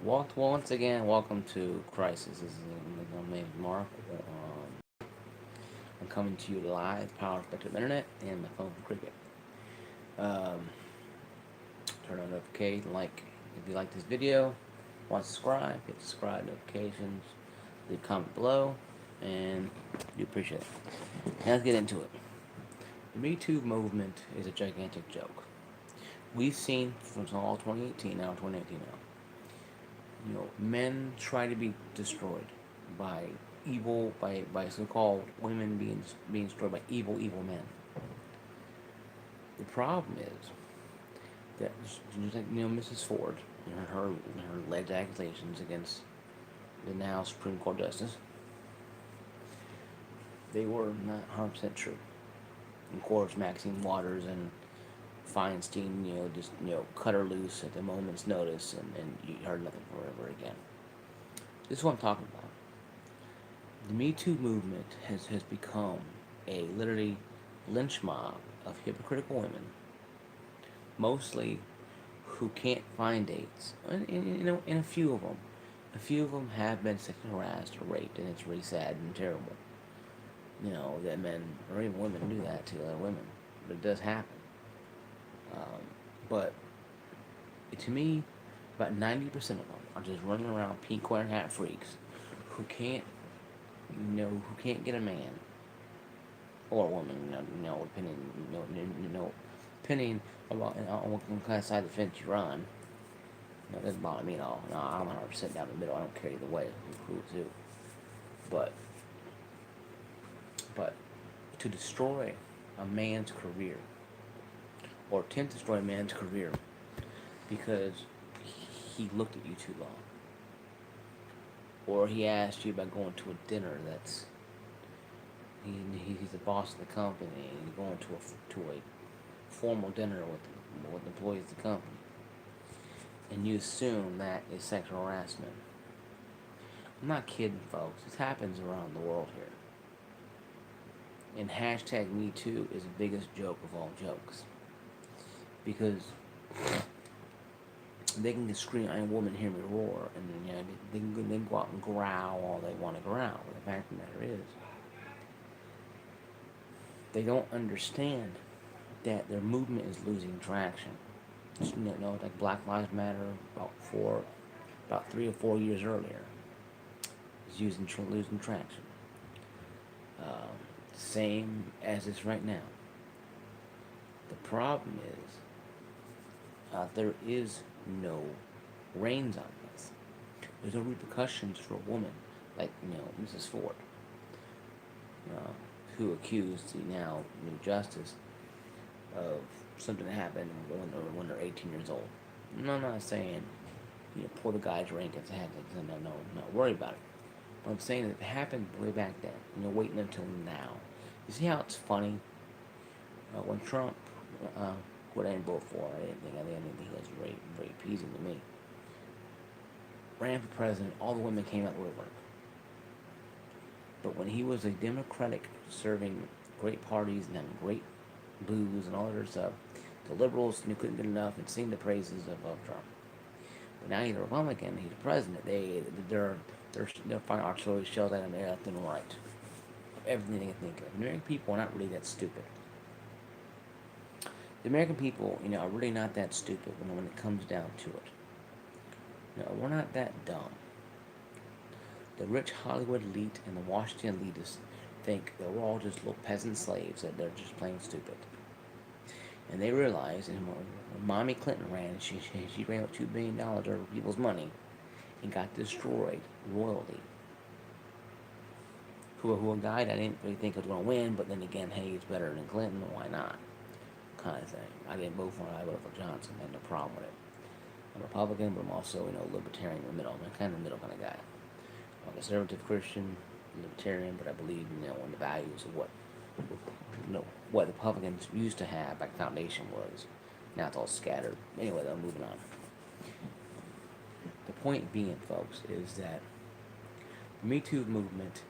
Once again, welcome to Crisis. This is my name is Mark. I'm coming to you live, power spectrum internet, and my phone from Cricket. Um, Turn on notifications, like if you like this video, want to subscribe, hit subscribe notifications, leave a comment below, and do appreciate it. Now let's get into it. The Me Too movement is a gigantic joke. We've seen from all 2018 now, 2018 now. Men try to be destroyed by by so-called women being destroyed by evil men. The problem is that just like Mrs. Ford and her alleged accusations against the now Supreme Court justice, they were not 100% true. Of course, Maxine Waters and Feinstein, just cut her loose at the moment's notice, and you heard nothing forever again. This is what I'm talking about. The Me Too movement has become a literally lynch mob of hypocritical women, mostly who can't find dates. And a few of them have been sexually harassed or raped, and it's really sad and terrible. That men or even women do that to other women, but it does happen. But to me, about 90% of them are just running around pink corner hat freaks who can't who can't get a man or a woman, depending on what kind of side of the fence you're on. It doesn't bother me at all. No, I'm 100% down the middle. I don't care either way who's who. But but to destroy a man's career, or attempt to destroy a man's career because he looked at you too long, or he asked you about going to a dinner that's he's the boss of the company, and he's going to a formal dinner with employees of the company, and you assume that is sexual harassment. I'm not kidding, folks. This happens around the world here. And hashtag Me Too is the biggest joke of all jokes, because they can just scream, "I'm a woman, hear me roar," and then they can go out and growl all they want to growl. But the fact of the matter is, they don't understand that their movement is losing traction. Like Black Lives Matter about 3 or 4 years earlier, is losing traction. Same as it's right now. The problem is, there is no reins on this. There's no repercussions for a woman like Mrs. Ford, who accused the now new justice of something that happened when they're 18 years old. No, I'm not saying pour the guy's drink and say, no, not worry about it. But I'm saying that it happened way back then. Waiting until now. You see how it's funny? When Trump, what I didn't vote for, I didn't think he was very appeasing to me, ran for president, all the women came out of woodwork. But when he was a Democratic serving great parties and having great booze and all that other stuff, the liberals couldn't get enough and sing the praises of Trump. But now he's a Republican, he's the president. They're firing artillery shells at him left and right. Everything they can think of. The American people are not really that stupid. The American people, are really not that stupid when it comes down to it. No, we're not that dumb. The rich Hollywood elite and the Washington elitists think that we're all just little peasant slaves, that they're just plain stupid. And they realize, and when Mommy Clinton ran, she ran out $2 billion over people's money and got destroyed royally. Who a guy that I didn't really think was going to win, but then again, hey, he's better than Clinton, why not? Kind of thing. I didn't vote for him, I voted for Johnson. I had no problem with it. I'm a Republican, but I'm also, libertarian in the middle. I'm kind of a middle kind of guy. I'm a conservative Christian, libertarian, but I believe, in the values of what the Republicans used to have, like foundation was. Now it's all scattered. Anyway, though, moving on. The point being, folks, is that the Me Too movement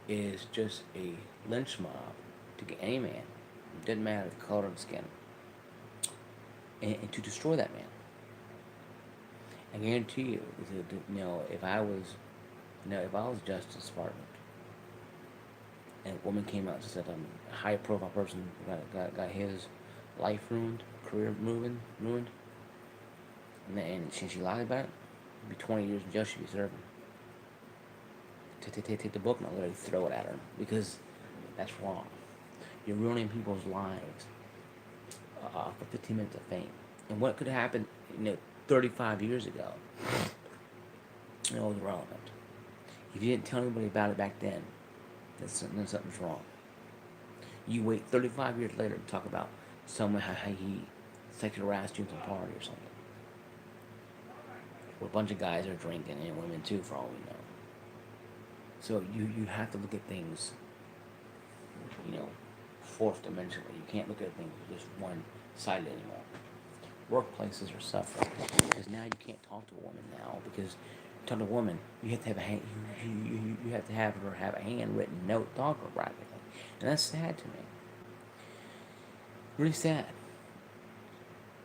is just a lynch mob to get any man, it doesn't matter the color of the skin, and to destroy that man. I guarantee you, if I was, if I was Justice Department, and a woman came out and said a high profile person got his life ruined, career ruined, and she lied about it, it'd be 20 years in jail she'd be serving. Take the book and I'll literally throw it at her because that's wrong. You're ruining people's lives for 15 minutes of fame. And what could have happened, 35 years ago, it was irrelevant. If you didn't tell anybody about it back then something's wrong. You wait 35 years later to talk about someone how he sexually harassed you at a party or something. Or a bunch of guys are drinking, and women too, for all we know. So you have to look at things, fourth dimensionally. You can't look at things just one sided anymore. Workplaces are suffering because now you can't talk to a woman now because to talk to a woman you have to have a hand, you have to have her have a handwritten note talk to her privately, and that's sad to me. Really sad.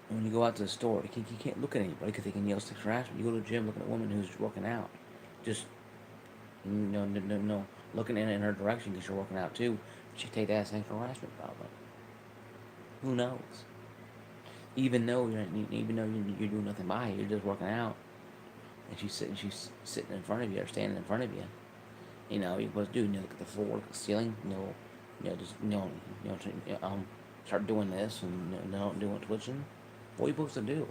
When you go out to the store, you can't look at anybody because they can yell sexual harassment. You go to the gym looking at a woman who's working out, just no, looking in her direction because you're working out too. She take that as sexual harassment probably. Who knows? Even though you're doing nothing by it, you're just working out, and she's sitting in front of you or standing in front of you. You're supposed to do look at the floor, look at the ceiling, just start doing this and don't do it twitching. What are you supposed to do?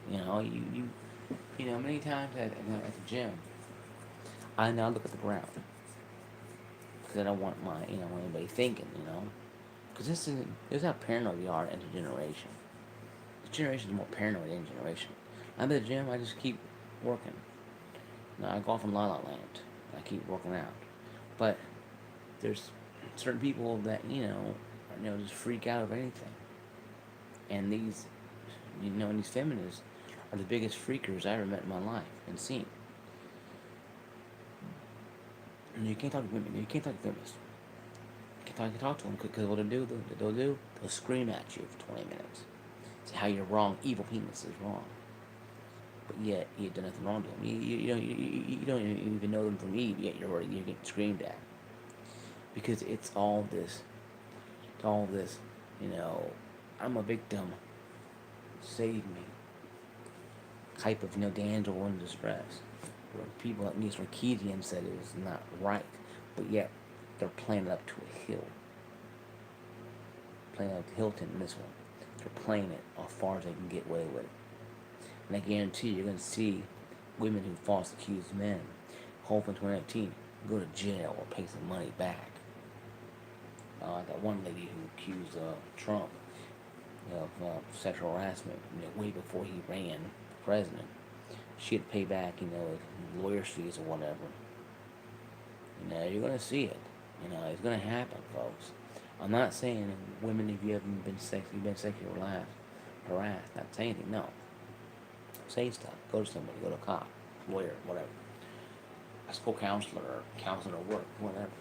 Many times at the gym, I now look at the ground because I don't want anybody thinking, because this is how paranoid we are in the generation. This generation is more paranoid than generation. I'm at the gym, I just keep working. I go off in La La Land. I keep working out. But there's certain people that, just freak out of anything. And these feminists are the biggest freakers I ever met in my life and seen. And you can't talk to women. You can't talk to feminists. You can't talk to them because what they'll scream at you for 20 minutes. It's how you're wrong. Evil penis is wrong. But yet you've done nothing wrong to them. You don't even know them from Eve, yet you're getting screamed at. Because it's all this, I'm a victim, save me, type of, D'Angelo in distress. Where people like me, Sarkeesian said it is not right, but yet they're playing it up to a hill. Playing it up to Hilton in this one. They're playing it as far as they can get away with it. And I guarantee you're going to see women who falsely accuse men, hope in 2019, go to jail or pay some money back. That one lady who accused Trump of sexual harassment way before he ran for president, she had to pay back, lawyer's fees or whatever. You're going to see it. It's going to happen, folks. I'm not saying women, if you haven't been sexually harassed, not saying anything, no. Say stuff. Go to somebody. Go to a cop, lawyer, whatever. A school counselor or counselor at work, whatever.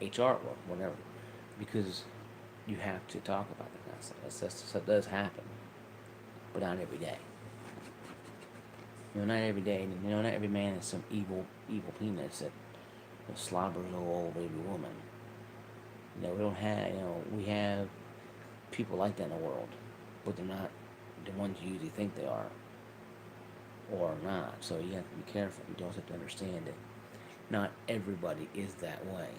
HR work, whatever. Because you have to talk about that kind of stuff. That does happen. But not every day. Not every day. Not every man is some evil penis that slobbers all over every woman. We don't have, we have people like that in the world. But they're not the ones you usually think they are, or not. So you have to be careful. You also have to understand that not everybody is that way.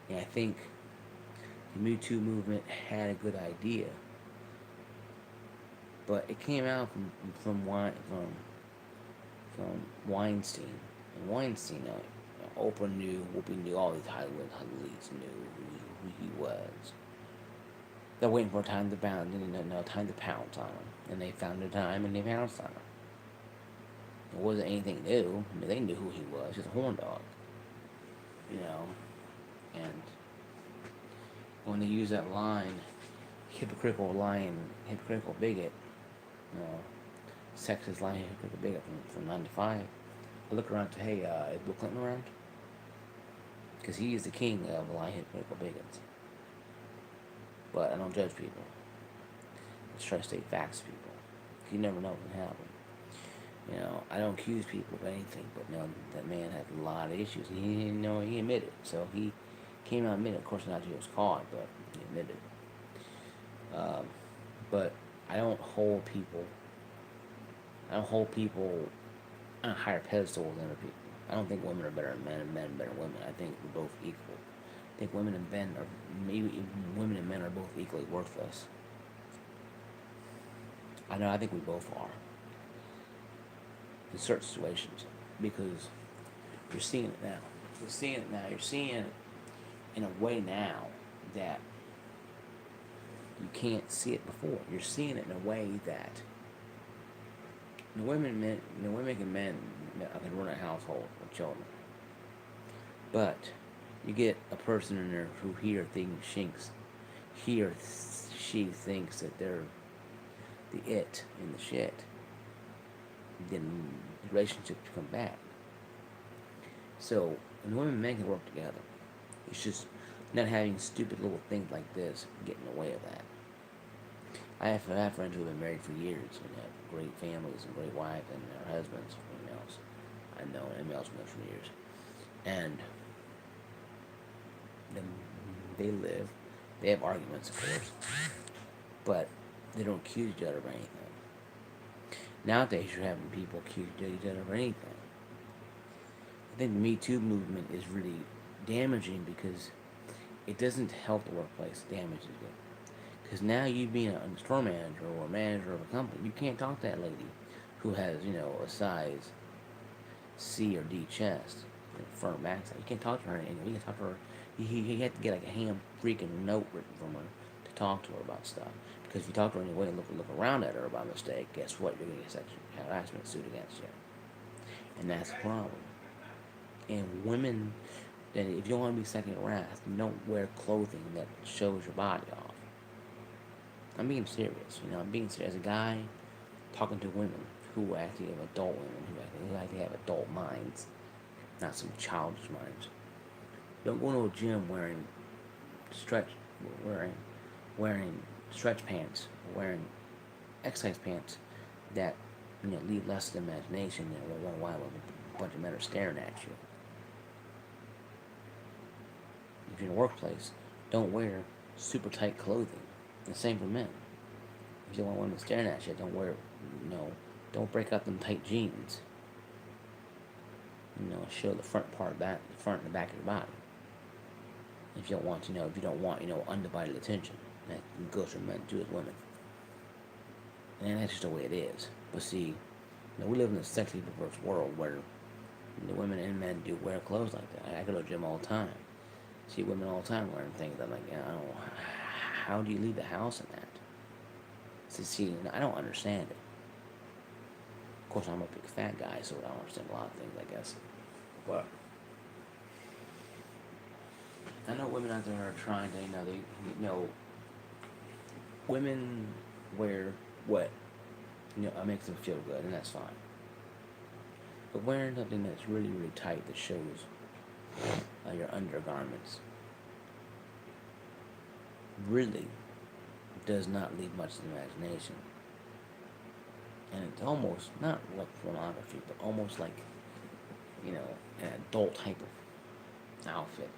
And I think the Me Too movement had a good idea, but it came out from Weinstein. And Weinstein, Oprah knew, Whoopi knew, all these Hollywood leads knew who he was. They're waiting for time to pounce on him. And they found the time and they pounced on him. It wasn't anything new. They knew who he was. He's a horn dog. And when they use that line, hypocritical bigot, sexist line, hypocritical bigot from 9 to 5, I look around to, hey, is Bill Clinton around? Because he is the king of the line, hypocritical bigots. But I don't judge people. Let's try to stay facts, people. You never know what can happen. I don't accuse people of anything, but that man had a lot of issues. He admitted it. So he came out and admitted it. Of course, not that he was caught, but he admitted it. But I don't hold people. I don't hold people on a higher pedestal than other people. I don't think women are better than men and men are better than women. I think we're both equal. I think women and men are maybe even women and men are both equally worthless. I think we both are in certain situations because you're seeing it now. You're seeing it now. You're seeing it in a way now that you can't see it before. You're seeing it in a way that the women and men can run a household with children, but you get a person in there who he or she thinks that they're the it in the shit. Then the relationships come back. So when women and men can work together, it's just not having stupid little things like this get in the way of that. I have friends who have been married for years and have great families and great wives and their husbands, females. I know males for years. And then they have arguments, of course, but they don't accuse each other of anything. Nowadays, you're having people accuse each other of anything. I think the Me Too movement is really damaging because it doesn't help the workplace, it damages it. Because now you being a store manager or a manager of a company, you can't talk to that lady who has, a size C or D chest, front or back side. You can't talk to her anymore. You can talk to her. You have to get like a hand freaking note written from her to talk to her about stuff. Because if you talk to her anyway and look around at her by mistake, guess what? You're going to get a sexual harassment suit against you. And that's the problem. And women, then if you don't want to be sexually harassed, don't wear clothing that shows your body off. I'm being serious, I'm being serious. As a guy talking to women who actually have adult women, who actually have adult minds, not some childish minds. Don't go into a gym wearing stretch pants, wearing exercise pants that leave less of the imagination and run wild when a bunch of men are staring at you. If you're in a workplace, don't wear super tight clothing. The same for men. If you don't want women staring at you, don't break out them tight jeans. Show the front and the back of your body. If you don't want, undivided attention. That goes for men too as women. And that's just the way it is. But see, we live in a sexually perverse world where the women and men do wear clothes like that. I go to the gym all the time. See women all the time wearing things. I'm like, how do you leave the house in that? See, I don't understand it. Of course, I'm a big fat guy, so I don't understand a lot of things, I guess. But I know women out there are trying to, women wear what, it makes them feel good, and that's fine. But wearing something that's really, really tight that shows your undergarments really does not leave much to the imagination. And it's almost not like pornography, but almost like, an adult type of outfit.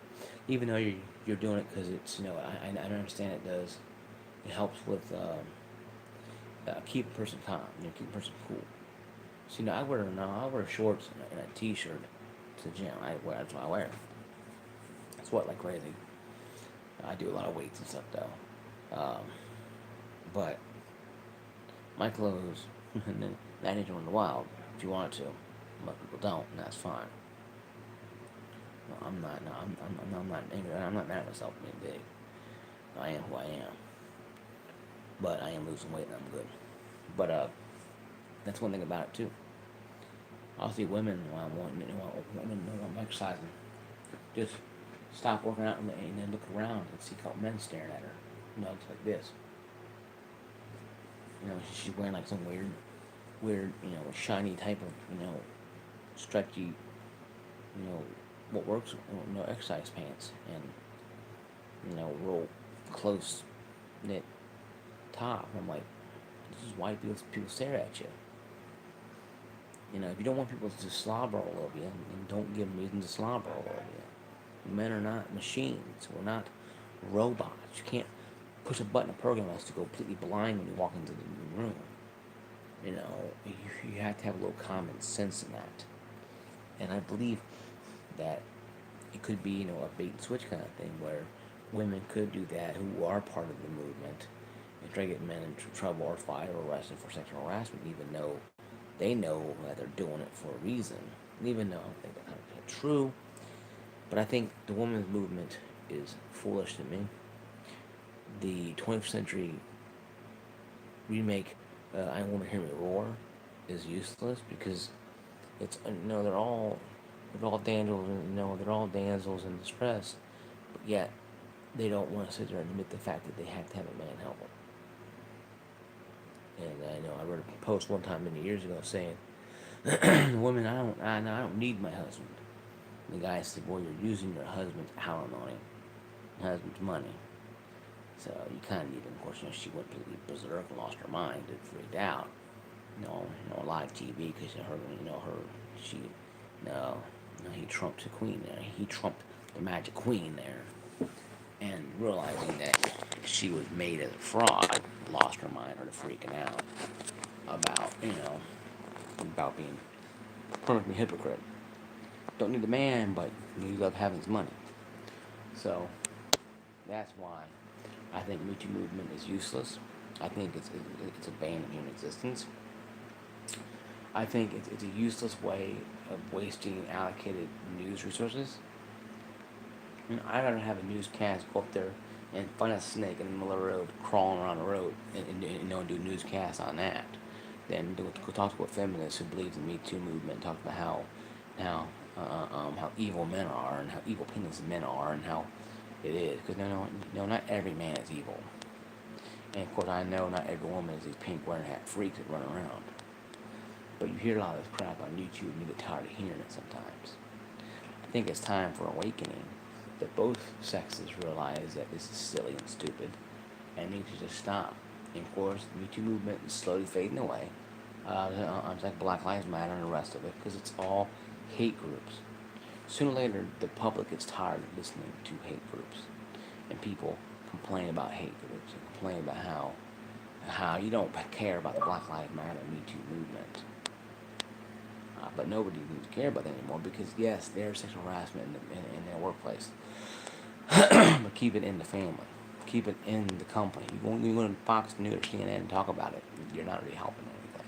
Even though you're doing it because it's, I understand it does. It helps with keep a person calm, keep a person cool. So, I wear shorts and a t-shirt to the gym. That's what I wear. I sweat like crazy. I do a lot of weights and stuff though. But my clothes, that ain't doing the wild if you want to. Most people don't, and that's fine. No, I'm not. No, I'm not angry. I'm not mad at myself for being big. I am who I am. But I am losing weight and I'm good. But that's one thing about it too. I'll see women when I'm exercising, just stop working out and then look around and see a couple men staring at her. It's like this. She's wearing like some weird, shiny type of, stretchy, what works, exercise pants and, real close knit top. I'm like, This is why people stare at you. If you don't want people to slobber all over you, then don't give them reason to slobber all over you. Men are not machines. We're not robots. You can't push a button and program us to go completely blind when you walk into the room. You have to have a little common sense in that. And I believe that it could be, a bait and switch kind of thing where women could do that who are part of the movement and try to get men into trouble or fired or arrested for sexual harassment, even though they know that they're doing it for a reason. And even though I don't think that's true, but I think the women's movement is foolish to me. The 21st century remake, I Want to Hear Me Roar, is useless because it's they're all damsels, they're all damsels in distress, but yet they don't want to sit there and admit the fact that they have to have a man help them. And I read a post one time many years ago saying, "Women, I don't need my husband." And the guy said, "Well, you're using your husband's alimony, your husband's money. So you kind of need him." Of course, she went completely berserk and lost her mind and freaked out. A live TV because he trumped the queen there. He trumped the magic queen there. And realizing that she was made as a fraud, lost her mind, started freaking out about being permanently hypocrite. Don't need a man, but you love having his money. So that's why I think Me Too movement is useless. I think it's a bane of human existence. I think it's a useless way of wasting allocated news resources. I'd rather have a newscast go up there and find a snake in the middle of the road, crawling around the road, and do a newscast on that, than go talk to a feminist who believes in the Me Too movement, talk about how evil men are and how evil penis men are and how it is. Because not every man is evil. And of course, I know not every woman is these pink wearing hat freaks that run around. But you hear a lot of this crap on YouTube and you get tired of hearing it sometimes. I think it's time for awakening, that both sexes realize that this is silly and stupid and need to just stop. And of course, the Me Too movement is slowly fading away. It's like Black Lives Matter and the rest of it, because it's all hate groups. Sooner or later, the public gets tired of listening to hate groups, and people complain about hate groups and complain about how you don't care about the Black Lives Matter Me Too movement. But nobody needs to care about that anymore because, yes, there's sexual harassment in their workplace. But keep it in the family. Keep it in the company. You go to Fox News or CNN and talk about it, you're not really helping anything.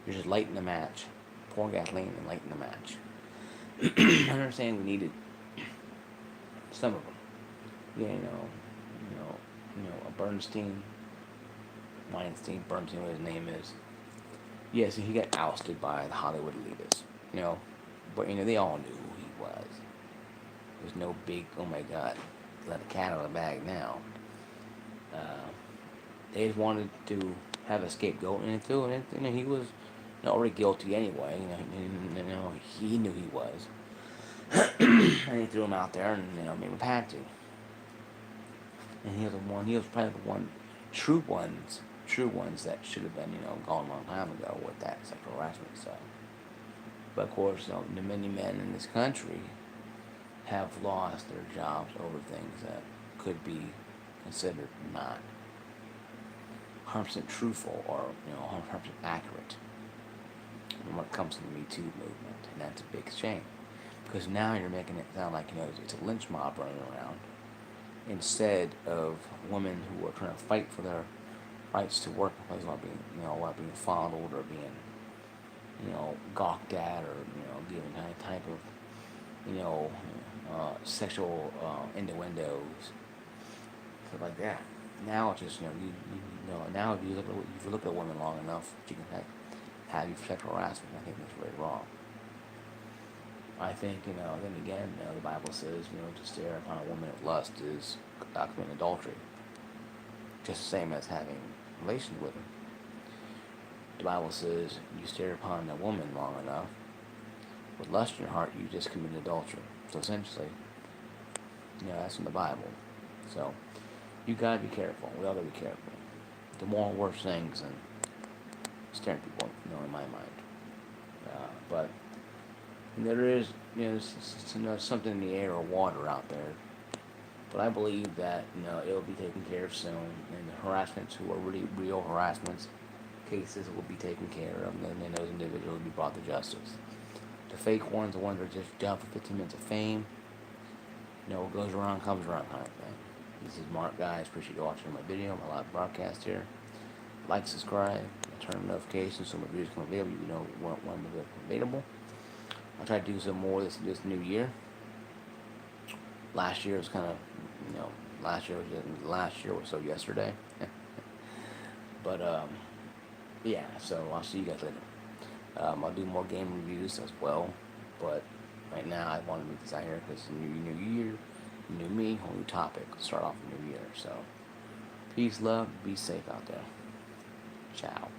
You're just lighting the match. Pouring gasoline and lighting the match. I understand we needed some of them. Yeah, a Bernstein, Weinstein, what his name is. Yes, he got ousted by the Hollywood elitists, but they all knew who he was. There's no big, oh my God, let a cat out of the bag now. They just wanted to have a scapegoat, and he was already guilty anyway. He knew he was, and he threw him out there, and made him have to. And he was the one. He was probably the one, true ones that should have been gone a long time ago with that sexual harassment stuff. But of course, the many men in this country have lost their jobs over things that could be considered not 100% truthful or 100% accurate when it comes to the Me Too movement, and that's a big shame because now you're making it sound like it's a lynch mob running around instead of women who are trying to fight for their rights to work in places while being fondled or being gawked at or given any type of sexual innuendos, stuff like that. Now it's just now if you look at a woman long enough, she can have you for sexual harassment. I think that's very wrong. I think then again, the Bible says to stare upon a woman with lust is committing adultery, just the same as having relations with her. The Bible says you stare upon a woman long enough with lust in your heart, you just committed adultery. So essentially, that's in the Bible. So you gotta be careful. We all gotta be careful. do more worse things than scaring people, in my mind. But there is, something in the air or water out there. But I believe that, it'll be taken care of soon, and the harassments who are really real harassments cases will be taken care of, and then those individuals will be brought to justice. The fake ones, the ones that are just done for 15 minutes of fame, what goes around comes around kind of thing. This is Mark, guys. Appreciate you watching my video, my live broadcast here. Like, subscribe, turn on notifications so my videos come available. You know when they're available. I'll try to do some more this new year. Last year was kind of, last year was so yesterday. But yeah. So I'll see you guys later. I'll do more game reviews as well. But right now, I want to make this out here because it's a new year, new me, whole new topic. Start off a new year. So peace, love, be safe out there. Ciao.